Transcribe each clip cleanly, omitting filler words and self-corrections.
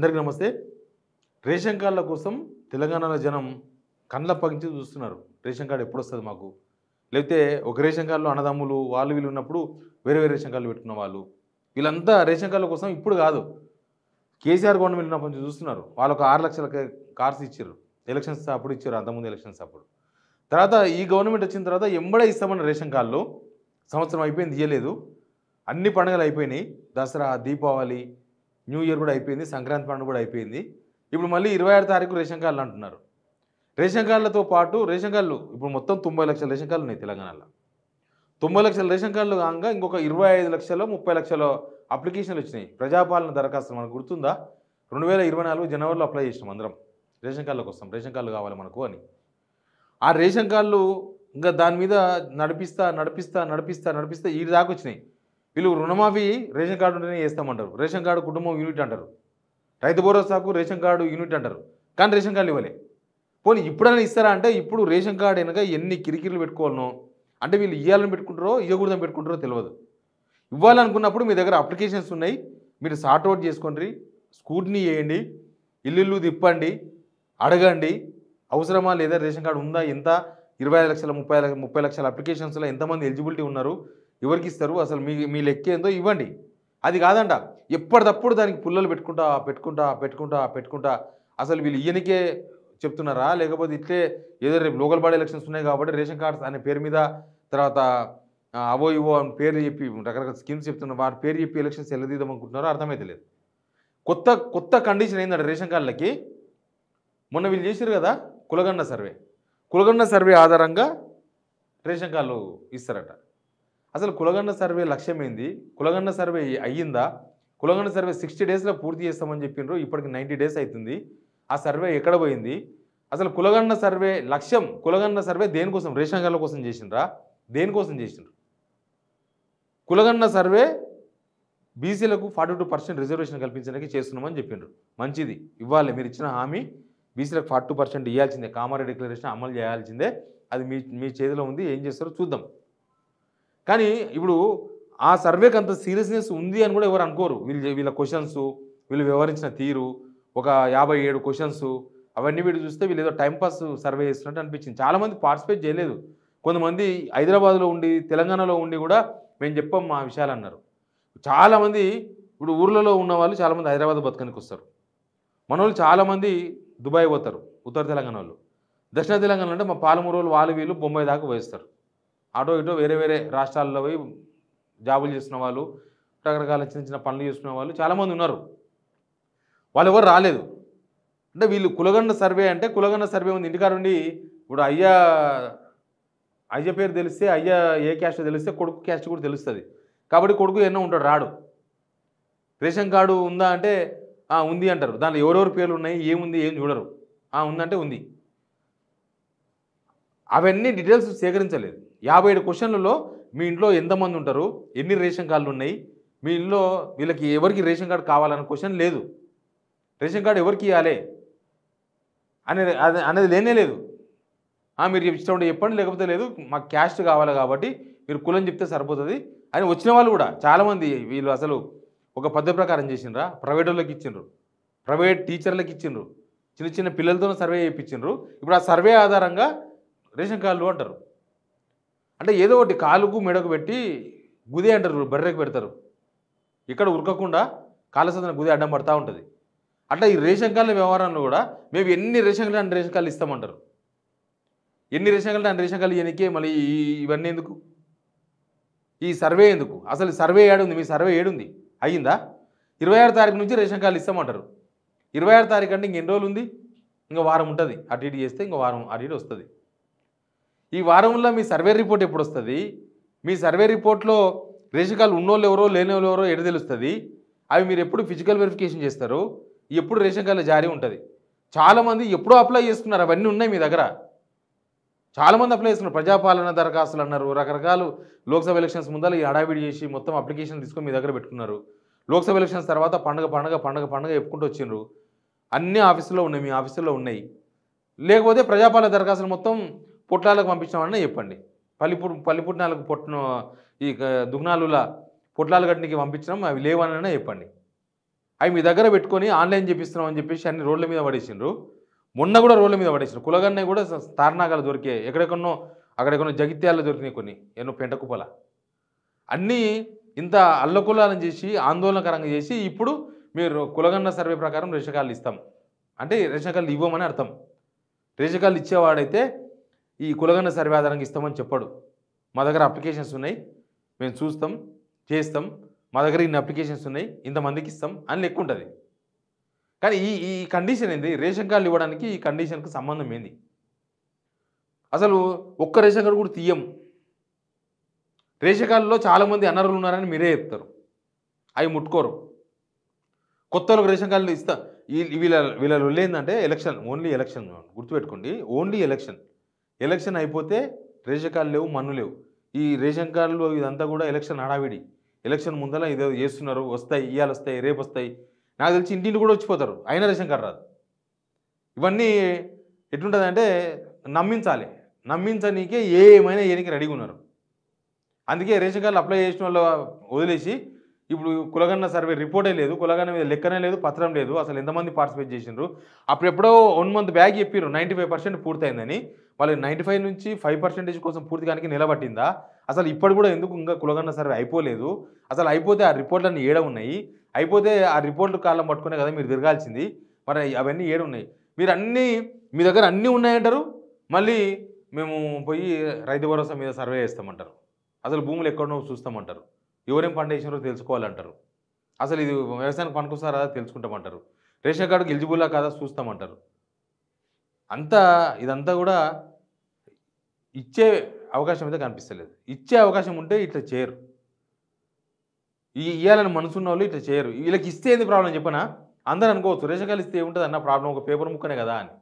అందరికీ నమస్తే. రేషన్ కార్డుల కోసం తెలంగాణలో జనం కండ్ల పగించి చూస్తున్నారు. రేషన్ కార్డు ఎప్పుడొస్తది మాకు? లేకపోతే ఒక రేషన్ కార్డులో అన్నదమ్ములు వాళ్ళు వీళ్ళు ఉన్నప్పుడు వేరే వేరే రేషన్ కార్డులు పెట్టుకున్న వాళ్ళు వీళ్ళంతా రేషన్ కార్డుల కోసం ఇప్పుడు కాదు, కేసీఆర్ గవర్నమెంట్ ఉన్నప్పటి నుంచి చూస్తున్నారు. వాళ్ళొక 6 లక్షల కార్స్ ఇచ్చారు. ఎలక్షన్స్ అప్పుడు ఇచ్చారు, అంతకుముందు ఎలక్షన్స్ అప్పుడు. తర్వాత ఈ గవర్నమెంట్ వచ్చిన తర్వాత ఎంబడే ఇస్తామన్న రేషన్ కార్డులు సంవత్సరం అయిపోయింది, ఇయ్యలేదు. అన్ని పండుగలు అయిపోయినాయి. దసరా, దీపావళి, న్యూ ఇయర్ కూడా అయిపోయింది, సంక్రాంతి పండుగ కూడా అయిపోయింది. ఇప్పుడు మళ్ళీ 26 తారీఖు రేషన్ కార్డులు అంటున్నారు. రేషన్ కార్డులతో పాటు రేషన్ కార్డులు ఇప్పుడు మొత్తం 90 లక్షల రేషన్ కార్డులు ఉన్నాయి తెలంగాణలో. 90 లక్షల రేషన్ కార్డులు కాగా ఇంకొక 25 లక్షలు 30 లక్షల అప్లికేషన్లు వచ్చినాయి. ప్రజాపాలన దరఖాస్తులు మనకు గుర్తుందా? 2024 జనవరిలో అప్లై చేసినాం అందరం రేషన్ కార్డుల కోసం. రేషన్ కార్డులు కావాలి మనకు అని. ఆ రేషన్ కార్డులు ఇంకా దాని మీద నడిపిస్తా ఈ దాకా వచ్చినాయి. వీళ్ళు రుణమాఫీ రేషన్ కార్డు ఉంటేనే వేస్తామంటారు. రేషన్ కార్డు కుటుంబం యూనిట్ అంటారు. రైతు భరోసాకు రేషన్ కార్డు యూనిట్ అంటారు. కానీ రేషన్ కార్డులు ఇవ్వలే. పోనీ ఇప్పుడైనా ఇస్తారా అంటే ఇప్పుడు రేషన్ కార్డు వెనక ఎన్ని కిరికిరిలు పెట్టుకోవాలనో, అంటే వీళ్ళు ఇవ్వాలని పెట్టుకుంటారో ఇవ్వకూడదని పెట్టుకుంటారో తెలియదు. ఇవ్వాలనుకున్నప్పుడు మీ దగ్గర అప్లికేషన్స్ ఉన్నాయి, మీరు సార్ట్అవుట్ చేసుకోండి, స్కూట్నీ చేయండి, ఇల్లు తిప్పండి, అడగండి అవసరమా లేదా, రేషన్ కార్డు ఉందా, ఎంత 25 లక్షల 30 లక్షల అప్లికేషన్స్లో ఎంతమంది ఎలిజిబిలిటీ ఉన్నారు, ఎవరికి ఇస్తారు, అసలు మీ లెక్క ఏందో ఇవ్వండి. అది కాదంట ఎప్పటికప్పుడు దానికి పుల్లలు పెట్టుకుంటా అసలు వీళ్ళు ఇయ్యనికే చెప్తున్నారా, లేకపోతే ఇట్లే ఏదో రేపు లోకల్ బాడీ ఎలక్షన్స్ ఉన్నాయి కాబట్టి రేషన్ కార్డ్స్ అనే పేరు మీద తర్వాత అవో ఇవో అని పేర్లు చెప్పి రకరకాల స్కీమ్స్ చెప్తున్నారు. వాటి పేరు చెప్పి ఎలక్షన్స్ వెళ్ళదీద్దాం అనుకుంటున్నారో అర్థమైతే లేదు. కొత్త కండిషన్ ఏంటంటే రేషన్ కార్డులకి మొన్న వీళ్ళు చేశారు కదా కులగన్న సర్వే ఆధారంగా రేషన్ కార్డులు ఇస్తారట. అసలు కులగన్న సర్వే లక్ష్యం ఏంది? కులగన్న సర్వే అయ్యిందా? కులగన్న సర్వే 60 డేస్లో పూర్తి చేస్తామని చెప్పిండ్రు. ఇప్పటికి 90 డేస్ అవుతుంది. ఆ సర్వే ఎక్కడ పోయింది? అసలు కులగన్న సర్వే లక్ష్యం, కులగన్న సర్వే దేనికోసం? రేషన్ కార్డుల కోసం చేసిండ్రా? దేనికోసం చేసిండ్రు? కులగన్న సర్వే బీసీలకు 42% రిజర్వేషన్ కల్పించడానికి చేస్తున్నామని చెప్పిండ్రు. మంచిది, ఇవ్వాలి. మీరు ఇచ్చిన హామీ బీసీలకు 42% ఇవ్వాల్సిందే. కామారెడ్డి డిక్లరేషన్ అమలు చేయాల్సిందే. అది మీ చేతిలో ఉంది, ఏం చేస్తారో చూద్దాం. కానీ ఇప్పుడు ఆ సర్వేకి అంత సీరియస్నెస్ ఉంది అని కూడా ఎవరు అనుకోరు. వీళ్ళ క్వశ్చన్స్, వీళ్ళు వ్యవహరించిన తీరు, ఒక 57 క్వశ్చన్స్ అవన్నీ వీళ్ళు చూస్తే వీళ్ళు ఏదో టైంపాస్ సర్వే చేస్తున్నట్టు అనిపించింది. చాలామంది పార్టిసిపేట్ చేయలేదు. కొంతమంది హైదరాబాద్లో ఉండి తెలంగాణలో ఉండి కూడా మేము చెప్పాం మా విషయాలు అన్నారు. చాలామంది ఇప్పుడు ఊర్లలో ఉన్న వాళ్ళు చాలామంది హైదరాబాద్ బతకనికి వస్తారు. మన వాళ్ళు చాలామంది దుబాయ్ పోతారు, ఉత్తర తెలంగాణ వాళ్ళు. దక్షిణ తెలంగాణ అంటే మా పాలమూరు వాళ్ళు వీళ్ళు బొంబాయి దాకా పోయిస్తారు. అటో ఇటో వేరే వేరే రాష్ట్రాల్లో పోయి జాబులు చేస్తున్న వాళ్ళు, రకరకాల చిన్న పనులు చేస్తున్న వాళ్ళు చాలామంది ఉన్నారు. వాళ్ళు ఎవరు రాలేదు. అంటే వీళ్ళు కులగన్న సర్వే అంటే కులగన్న సర్వే ఉంది ఇంటికాడ ఉండి. ఇప్పుడు అయ్య పేరు తెలిస్తే, అయ్య ఏ క్యాస్ట్ తెలిస్తే కొడుకు క్యాస్ట్ కూడా తెలుస్తుంది. కాబట్టి కొడుకు ఎన్నో ఉంటాడు, రాడు. రేషన్ కార్డు ఉందా అంటే ఉంది అంటారు. దాంట్లో ఎవరెవరి పేర్లు ఉన్నాయి, ఏముంది ఏం చూడరు. ఉందంటే ఉంది. అవన్నీ డీటెయిల్స్ సేకరించలేదు. 57 క్వశ్చన్లలో మీ ఇంట్లో ఎంతమంది ఉంటారు, ఎన్ని రేషన్ కార్డులు ఉన్నాయి, మీ ఇంట్లో వీళ్ళకి ఎవరికి రేషన్ కార్డు కావాలన్న క్వశ్చన్ లేదు. రేషన్ కార్డు ఎవరికి ఇవ్వాలి అనేది లేనే లేదు. మీరు ఇష్టం ఉంటే చెప్పండి, లేకపోతే లేదు, మాకు క్యాస్ట్ కావాలి కాబట్టి మీరు కులం చెప్తే సరిపోతుంది అని వచ్చిన వాళ్ళు కూడా చాలామంది. వీళ్ళు అసలు ఒక పద్ధతి ప్రకారం చేసిండ్రా? ప్రైవేట్ వాళ్ళకి ఇచ్చిండ్రు, ప్రైవేట్ టీచర్లకు ఇచ్చిండ్రు, చిన్న పిల్లలతో సర్వే చేయించిండ్రు. ఇప్పుడు ఆ సర్వే ఆధారంగా రేషన్ కార్డులు అంటారు. అంటే ఏదో ఒకటి కాలుకు మెడకు పెట్టి గుదే అంటారు, బర్రెకు పెడతారు. ఇక్కడ ఉరకకుండా కాలసందన గుదే అడ్డం పడతా ఉంటుంది. అట్లా ఈ రేషన్ కార్డుల వ్యవహారంలో కూడా మేము ఎన్ని రేషన్ కార్డు అన్ని రేషన్ కార్డులు ఇస్తామంటారు. ఎన్ని రేషన్ కార్డు అన్ని రేషన్ కార్డులు ఇవన్నీ మళ్ళీ ఇవన్నీ ఎందుకు? ఈ సర్వే ఎందుకు? అసలు సర్వే ఏడుంది? మీ సర్వే ఏడుంది? అయ్యిందా? 26 తారీఖు నుంచి రేషన్ కార్డులు ఇస్తామంటారు. 26 తారీఖు అంటే ఇంకెన్ని రోజులు ఉంది? ఇంకా వారం ఉంటుంది. అటు ఇటు చేస్తే ఇంకో వారం అటు ఇటు వస్తుంది. ఈ వారంలో మీ సర్వే రిపోర్ట్ ఎప్పుడు వస్తుంది? మీ సర్వే రిపోర్ట్లో రేషన్ కార్డులు ఉన్నోళ్ళు ఎవరో లేని వాళ్ళు ఎవరో ఎటు తెలుస్తుంది? అవి మీరు ఎప్పుడు ఫిజికల్ వెరిఫికేషన్ చేస్తారు? ఎప్పుడు రేషన్ కార్డుల జారీ ఉంటుంది? చాలామంది ఎప్పుడో అప్లై చేసుకున్నారు, అవన్నీ ఉన్నాయి మీ దగ్గర. చాలామంది అప్లై చేసుకున్నారు. ప్రజాపాలన దరఖాస్తులు అన్నారు, రకరకాలు లోక్సభ ఎలక్షన్స్ ముందర ఈ హడావిడి చేసి మొత్తం అప్లికేషన్ తీసుకొని మీ దగ్గర పెట్టుకున్నారు. లోక్సభ ఎలక్షన్స్ తర్వాత పండగ చెప్పుకుంటూ వచ్చిండ్రు. అన్ని ఆఫీసుల్లో ఉన్నాయి, మీ ఆఫీసుల్లో ఉన్నాయి. లేకపోతే ప్రజాపాలన దరఖాస్తులు మొత్తం పొట్లాలకు పంపించామని చెప్పండి. పల్లిపుట్నాలకు ఈ దుగ్నాలుల పొట్లాలు గట్టికి పంపించడం అవి లేవనైనా చెప్పండి. అవి మీ దగ్గర పెట్టుకొని ఆన్లైన్ చేపిస్తున్నాం అని చెప్పేసి అన్ని రోడ్ల మీద పడేసిండ్రు. మొన్న కూడా రోడ్ల మీద పడేసిండ్రు. కులగన్నవి కూడా తార్నాగాలు దొరికాయి. ఎక్కడెక్కడనో అక్కడెక్కడో జగిత్యాలలో దొరికినాయి కొన్ని. ఎన్నో పెంటకుప్పల. అన్నీ ఇంత అల్లకొల్లాలని చేసి ఆందోళనకరంగా చేసి ఇప్పుడు మీరు కులగన్న సర్వే ప్రకారం రేషన్ కార్డులు ఇస్తాం అంటే రేషన్ కార్డులు ఇవ్వమని అర్థం. రేషన్ కార్డులు ఇచ్చేవాడైతే ఈ కులగన్న సర్వే ఆధారంగా ఇస్తామని చెప్పడు. మా దగ్గర అప్లికేషన్స్ ఉన్నాయి, మేము చూస్తాం, చేస్తాం, మా దగ్గర ఇన్ని అప్లికేషన్స్ ఉన్నాయి, ఇంతమందికి ఇస్తాం అని లెక్క ఉంటుంది. కానీ ఈ ఈ కండిషన్ ఏంది? రేషన్ కార్డులు ఇవ్వడానికి ఈ కండిషన్కి సంబంధం ఏంది? అసలు ఒక్క రేషన్ కార్డు కూడా తీయం. రేషన్ కార్డులో చాలామంది అనర్హులు ఉన్నారని మీరే చెప్తారు, అవి ముట్టుకోరు. కొత్త వాళ్ళకి రేషన్ కార్డులు ఇస్తా. వీళ్ళ ఏంటంటే ఎలక్షన్, ఓన్లీ ఎలక్షన్ గుర్తుపెట్టుకోండి, ఓన్లీ ఎలక్షన్ అయిపోతే రేషన్ కార్డులు లేవు, మన్ను లేవు. ఈ రేషన్ కార్డులు ఇదంతా కూడా ఎలక్షన్ హడావిడి. ఎలక్షన్ ముందర ఇదో చేస్తున్నారు, వస్తాయి, ఇవాళ వస్తాయి, రేపు వస్తాయి. నాకు తెలిసి ఇంటింటి కూడా వచ్చిపోతారు, అయినా రేషన్ కార్డు రాదు. ఇవన్నీ ఎట్లుంటుందంటే నమ్మించనీకే ఏమైనా ఏనికి రెడీగా ఉన్నారు. అందుకే రేషన్ కార్డులు అప్లై చేసిన వాళ్ళు వదిలేసి ఇప్పుడు కులగన్న సర్వే రిపోర్టే లేదు, కులగన్న మీద లెక్కనే లేదు, పత్రం లేదు, అసలు ఎంతమంది పార్టిసిపేట్ చేసిండ్రు. అప్పుడెప్పుడో 1 month బ్యాక్ చెప్పారు 95% పూర్తయిందని. వాళ్ళు 95 నుంచి 5% కోసం పూర్తిగానికి నిలబట్టిందా? అసలు ఇప్పుడు కూడా ఎందుకు ఇంకా కులగన్న సర్వే అయిపోలేదు? అసలు అయిపోతే ఆ రిపోర్ట్లన్నీ ఏడ ఉన్నాయి? అయిపోతే ఆ రిపోర్ట్లు కాలం పట్టుకునే కదా మీరు తిరగాల్సింది. మరి అవన్నీ ఏడు ఉన్నాయి? మీరు అన్నీ మీ దగ్గర అన్నీ ఉన్నాయంటారు, మళ్ళీ మేము పోయి రైతు భరోసా మీద సర్వే చేస్తామంటారు. అసలు భూములు ఎక్కడనో చూస్తామంటారు, ఎవరేం పంట వేసినారో తెలుసుకోవాలంటారు, అసలు ఇది వ్యవసాయానికి పనికొస్తారా తెలుసుకుంటామంటారు, రేషన్ కార్డుకి ఎలిజిబుల్లా కాదా చూస్తామంటారు. ఇదంతా కూడా ఇచ్చే అవకాశం అయితే కనిపిస్తలేదు. ఇచ్చే అవకాశం ఉంటే ఇట్లా చేయరు. ఇవ్వాలని మనసున్న వాళ్ళు ఇట్లా చేయరు. వీళ్ళకి ఇస్తే ఏంది ప్రాబ్లం చెప్పనా? అందరూ అనుకోవచ్చు రేషన్ కార్డులు ఇస్తే ఏముంటుంది అన్న ప్రాబ్లం, ఒక పేపర్ ముక్కనే కదా అని.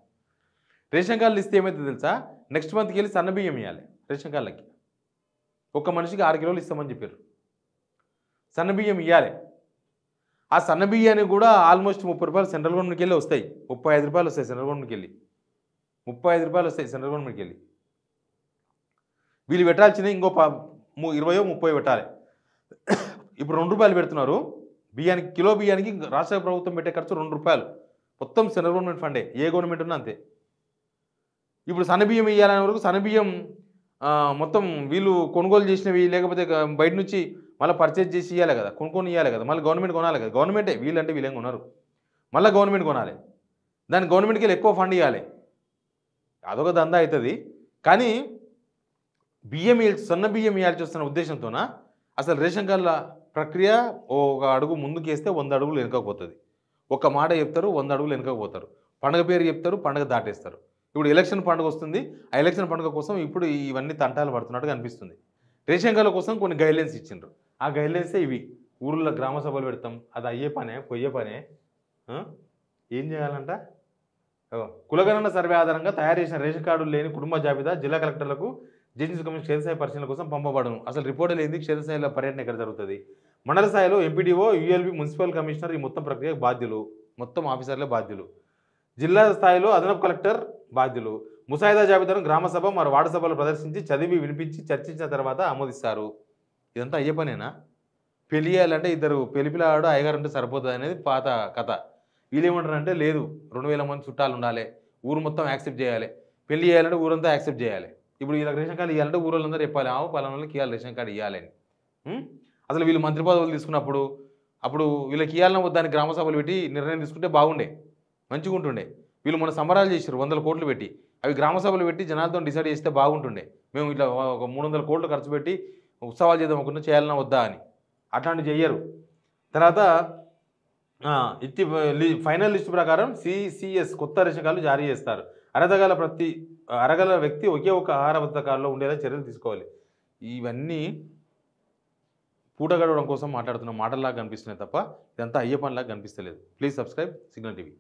రేషన్ కార్డులు ఇస్తే ఏమైతే తెలుసా? నెక్స్ట్ మంత్కి వెళ్ళి సన్నబియ్యం ఇవ్వాలి రేషన్ కార్డులకి. ఒక్క మనిషికి 6 కిలోలు ఇస్తామని చెప్పారు. సన్నబియ్యం ఇవ్వాలి. ఆ సన్నబియ్యానికి కూడా ఆల్మోస్ట్ 30 రూపాయలు సెంట్రల్ గవర్నమెంట్కి వెళ్ళి వస్తాయి. 35 రూపాయలు వస్తాయి సెంట్రల్ గవర్నమెంట్కి వెళ్ళి. 35 రూపాయలు వస్తాయి సెంట్రల్ గవర్నమెంట్కి వెళ్ళి. వీళ్ళు పెట్టాల్సిందే ఇంకో 20-30 పెట్టాలి. ఇప్పుడు 2 రూపాయలు పెడుతున్నారు బియ్యానికి. కిలో బియ్యానికి రాష్ట్ర ప్రభుత్వం పెట్టే ఖర్చు 2 రూపాయలు. మొత్తం సెంట్రల్ గవర్నమెంట్ ఫండే, ఏ గవర్నమెంట్ ఉన్నా అంతే. ఇప్పుడు సన్నబియ్యం ఇవ్వాలనే వరకు సన్నబియ్యం మొత్తం వీళ్ళు కొనుగోలు చేసినవి, లేకపోతే బయట నుంచి మళ్ళీ పర్చేజ్ చేసి ఇవ్వాలి కదా, కొనుక్కొని ఇవ్వాలి కదా, మళ్ళీ గవర్నమెంట్ కొనాలి కదా. గవర్నమెంటే వీళ్ళంటే వీళ్ళేం కొన్నారు, మళ్ళీ గవర్నమెంట్ కొనాలి. దానికి గవర్నమెంట్కి వెళ్ళి ఎక్కువ ఫండ్ ఇవ్వాలి. అదొక దందా అవుతుంది. కానీ సన్న బియ్యం ఇవ్వాల్సి వస్తున్న ఉద్దేశంతోన అసలు రేషన్ కార్డుల ప్రక్రియ ఒక అడుగు ముందుకేస్తే 100 అడుగులు వెనుకపోతుంది. ఒక మాట చెప్తారు, 100 అడుగులు వెనుకపోతారు. పండగ పేరు చెప్తారు, పండగ దాటేస్తారు. ఇప్పుడు ఎలక్షన్ పండుగ వస్తుంది, ఆ ఎలక్షన్ పండుగ కోసం ఇప్పుడు ఇవన్నీ తంటాలు పడుతున్నట్టుగా అనిపిస్తుంది. రేషన్ కార్డుల కోసం కొన్ని గైడ్లైన్స్ ఇచ్చిండ్రు. ఆ గైడ్లైన్సే ఇవి. ఊళ్ళో గ్రామ సభలు పెడతాం, అది అయ్యే పనే, పొయ్యే పనే. ఏం చేయాలంట? కులగణన సర్వే ఆధారంగా తయారు చేసిన రేషన్ కార్డులు లేని కుటుంబ జాబితా జిల్లా కలెక్టర్లకు జేసీ కమిషన్ క్షేత్రస్థాయి పరిశీలన కోసం పంపబడను. అసలు రిపోర్టు లేని క్షేత్రస్థాయిలో పర్యటన ఎక్కడ జరుగుతుంది? మండల స్థాయిలో ఎంపీడీఓ, యూఎల్బీ, మున్సిపల్ కమిషనర్ ఈ మొత్తం ప్రక్రియకు బాధ్యులు. మొత్తం ఆఫీసర్లే బాధ్యులు. జిల్లా స్థాయిలో అదనపు కలెక్టర్ బాధ్యులు. ముసాయిదా జాబితాను గ్రామ సభ మరి వార్డు సభలో ప్రదర్శించి చదివి వినిపించి చర్చించిన తర్వాత ఆమోదిస్తారు. ఇదంతా అయ్యే పనేనా? పెళ్లి చేయాలంటే ఇద్దరు పెళ్లిపిల్లాడు అయ్యగారంటే సరిపోతుంది అనేది పాత కథ. వీళ్ళేమంటారంటే లేదు, 2000 మంది చుట్టాలు ఉండాలి, ఊరు మొత్తం యాక్సెప్ట్ చేయాలి, పెళ్లి చేయాలంటే ఊరంతా యాక్సెప్ట్ చేయాలి. ఇప్పుడు వీళ్ళకి రేషన్ కార్డు ఇవ్వాలంటే ఊరోళ్ళందరూ చెప్పాలి, పలానా వాళ్ళకి ఇవ్వాలి రేషన్ కార్డు ఇవ్వాలని. అసలు వీళ్ళు మంత్రి పదవులు తీసుకున్నప్పుడు అప్పుడు వీళ్ళకి ఇవ్వాలన్న వద్దని గ్రామ సభలు పెట్టి నిర్ణయం తీసుకుంటే బాగుండే, మంచిగా ఉంటుండే. వీళ్ళు మన సంబరాలు చేశారు 100 కోట్లు పెట్టి, అవి గ్రామ సభలు పెట్టి జనాలతో డిసైడ్ చేస్తే బాగుంటుండే. మేము ఇట్లా ఒక 300 కోట్లు ఖర్చు పెట్టి ఉత్సవాలు చేద్దాం అనుకుంటే చేయాలన్నా వద్దా అని. అట్లాంటివి చెయ్యరు. తర్వాత ఫైనల్ లిస్టు ప్రకారం సిసిఎస్ కొత్త రేషన్ కార్డులు జారీ చేస్తారు. అరగల వ్యక్తి ఒకే ఒక ఆహార భద్రత కార్డులో ఉండేలా చర్యలు తీసుకోవాలి. ఇవన్నీ పూట గడవడం కోసం మాట్లాడుతున్న మాటల్లాగా కనిపిస్తున్నాయి తప్ప ఇదంతా అయ్యే పనిలాగా కనిపిస్తలేదు. Please subscribe signal TV.